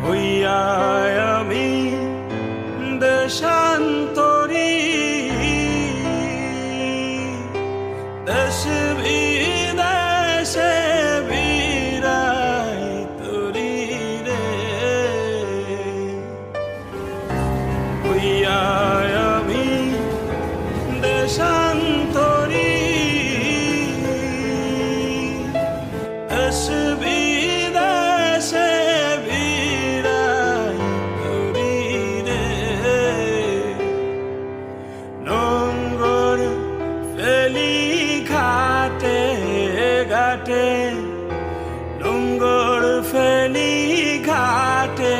হইয়া আমি দেশান্তরী, দেশ বিদেশে বিরাই তরি রে। হইয়া আমি দেশান্তরী, দেশ বিদেশে বিরাই তরি রে। নোংর ফেলি ঘাটে ঘাটে, নোংর ফেলি ঘাটে